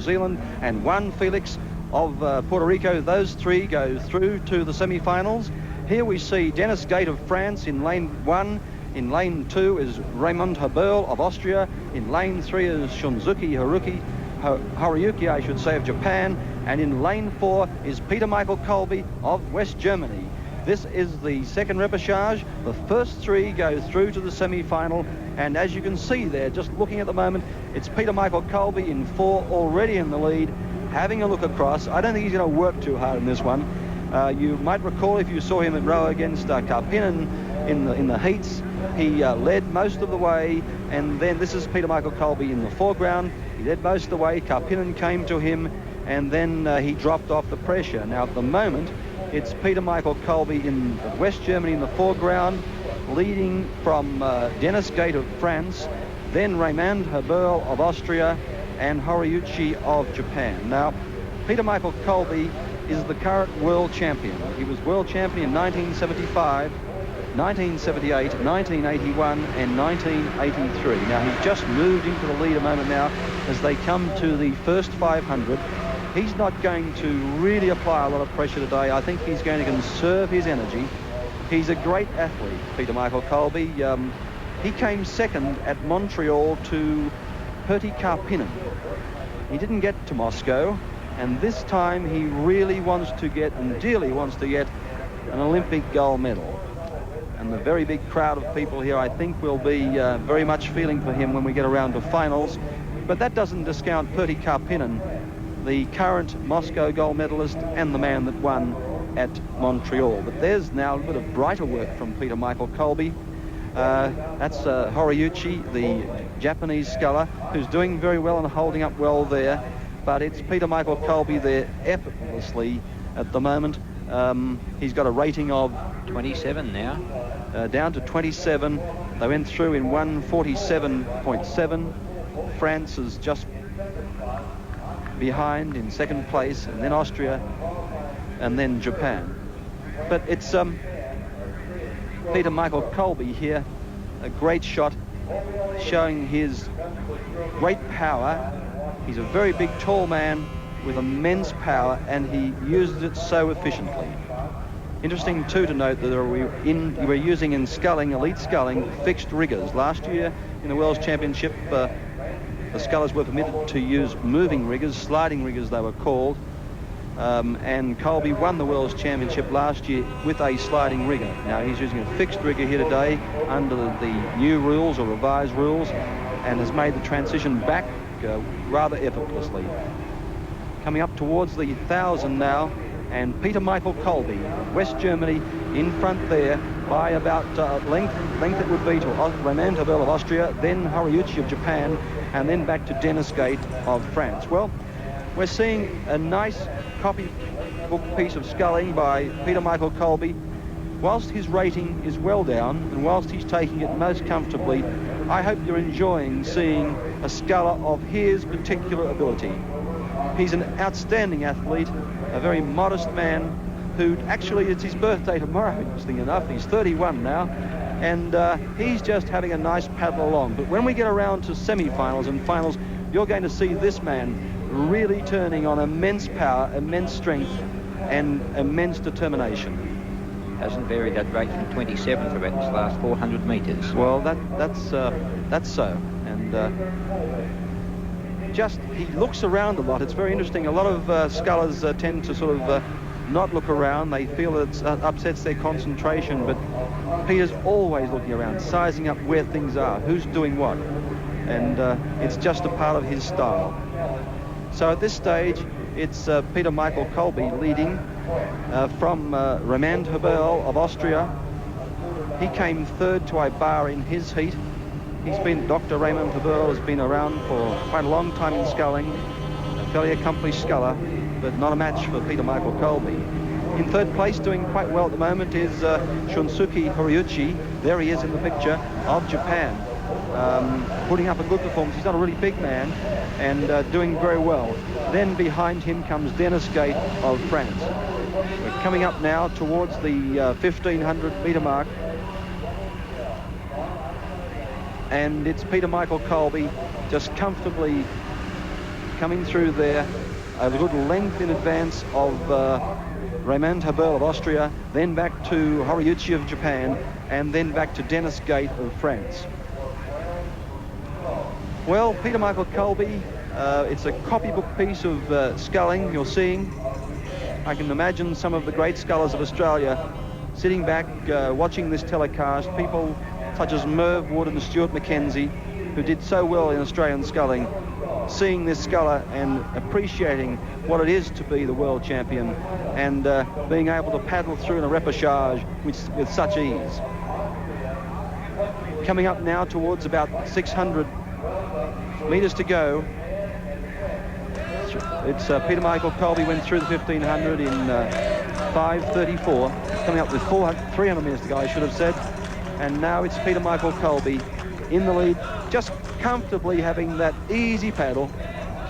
New Zealand, and Juan Felix of Puerto Rico. Those three go through to the semi-finals. Here we see Dennis Gate of France in lane 1. In lane 2 is Raymond Haberl of Austria. In lane 3 is Shunsuke Horiyuki, I should say, of Japan. And in lane 4 is Peter Michael Kolbe of West Germany. This is the second repechage. The first three go through to the semi-final, and as you can see there, just looking at the moment, it's Peter Michael Kolbe in 4, already in the lead, having a look across. I don't think he's going to work too hard in this one. You might recall, if you saw him at row against Karppinen in the heats, he led most of the way, and then this is Peter Michael Kolbe in the foreground. He led most of the way. Karppinen came to him, and then he dropped off the pressure. Now at the moment, it's Peter Michael Kolbe in West Germany in the foreground, leading from Dennis Gate of France, then Raymond Haberl of Austria, and Horiyuki of Japan. Now, Peter Michael Kolbe is the current world champion. He was world champion in 1975, 1978, 1981, and 1983. Now, he's just moved into the lead a moment now as they come to the first 500. He's not going to really apply a lot of pressure today. I think he's going to conserve his energy. He's a great athlete, Peter Michael Kolbe. He came second at Montreal to Pertti Karppinen. He didn't get to Moscow, and this time he really wants to get, and dearly wants to get, an Olympic gold medal. And the very big crowd of people here, I think, will be very much feeling for him when we get around to finals. But that doesn't discount Pertti Karppinen, the current Moscow gold medalist and the man that won at Montreal. But there's now a bit of brighter work from Peter Michael Kolbe. That's Horiyuki, the Japanese sculler, who's doing very well and holding up well there. But it's Peter Michael Kolbe there effortlessly at the moment. He's got a rating of 27 now. Down to 27. They went through in 1:47.7. France is just behind in second place, and then Austria, and then Japan. But it's Peter Michael Kolbe here, a great shot, showing his great power. He's a very big, tall man with immense power, and he uses it so efficiently. Interesting too to note that we're using in sculling, elite sculling, fixed riggers. Last year in the World Championship, the scullers were permitted to use moving riggers, sliding riggers they were called, and Kolbe won the World Championship last year with a sliding rigger. Now he's using a fixed rigger here today under the new rules or revised rules, and has made the transition back rather effortlessly. Coming up towards the 1,000 now, and Peter Michael Kolbe, West Germany, in front there by about length it would be to Raymond Haberl of Austria, then Horiyuki of Japan, and then back to Dennis Gate of France. Well, we're seeing a nice copybook piece of sculling by Peter Michael Kolbe. Whilst his rating is well down, and whilst he's taking it most comfortably, I hope you're enjoying seeing a sculler of his particular ability. He's an outstanding athlete, a very modest man who actually, it's his birthday tomorrow, interesting enough. He's 31 now, and he's just having a nice paddle along. But when we get around to semi-finals and finals, you're going to see this man really turning on immense power, immense strength, and immense determination. Hasn't varied that rate from 27 for about this last 400 metres. Well, that's so, and just he looks around a lot. It's very interesting. A lot of scullers tend to sort of not look around. They feel it upsets their concentration, but Peter's always looking around, sizing up where things are, who's doing what, and it's just a part of his style. So at this stage, it's Peter Michael Kolbe leading from Raymond Haberl of Austria. He came third to Ibar in his heat. Dr. Raymond Haberl has been around for quite a long time in sculling, a fairly accomplished sculler, but not a match for Peter Michael Kolbe. In third place, doing quite well at the moment, is Shunsuke Horiyuki. There he is in the picture, of Japan, putting up a good performance. He's not a really big man, and doing very well. Then behind him comes Dennis Gate of France. We're coming up now towards the 1,500 metre mark, and it's Peter Michael Kolbe just comfortably coming through there, a good length in advance of Raymond Habel of Austria, then back to Horiuchi of Japan, and then back to Dennis Gate of France. Well, Peter Michael Kolbe, it's a copybook piece of sculling you're seeing. I can imagine some of the great scullers of Australia sitting back watching this telecast, people such as Merv Wood and Stuart Mackenzie, who did so well in Australian sculling, seeing this sculler and appreciating what it is to be the world champion, and being able to paddle through in a repechage with such ease. Coming up now towards about 600 metres to go. It's Peter Michael Kolbe went through the 1500 in 5:34, coming up with 300 metres to go, I should have said. And now it's Peter Michael Kolbe in the lead, just comfortably having that easy paddle.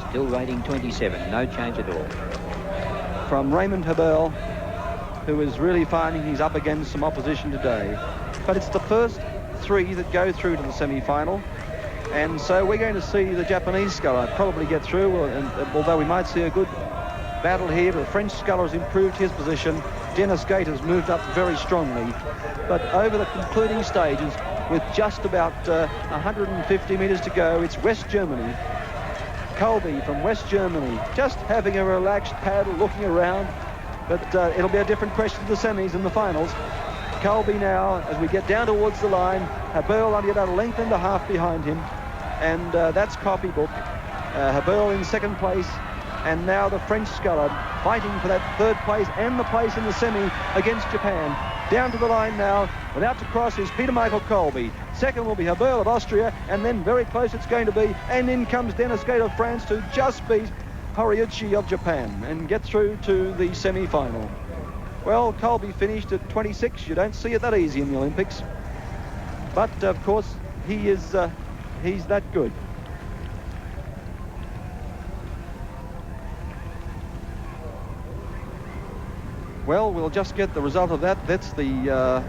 Still rating 27, no change at all. From Raymond Habel, who is really finding he's up against some opposition today. But it's the first three that go through to the semi-final. And so we're going to see the Japanese sculler probably get through, and although we might see a good battle here, but the French sculler has improved his position. Dennis Gate has moved up very strongly. But over the concluding stages, with just about 150 metres to go, it's West Germany. Kolbe from West Germany, just having a relaxed paddle, looking around. But it'll be a different question to the semis and the finals. Kolbe now, as we get down towards the line, Habel only about a length and a half behind him. And that's copybook. Habel in second place. And now the French sculler fighting for that third place and the place in the semi against Japan. Down to the line now, without to cross, is Peter Michael Kolbe. Second will be Habel of Austria, and then very close it's going to be. And in comes Dennis Gate of France to just beat Horiuchi of Japan and get through to the semi-final. Well, Kolbe finished at 26. You don't see it that easy in the Olympics. But, of course, he's that good. Well, we'll just get the result of that. That's the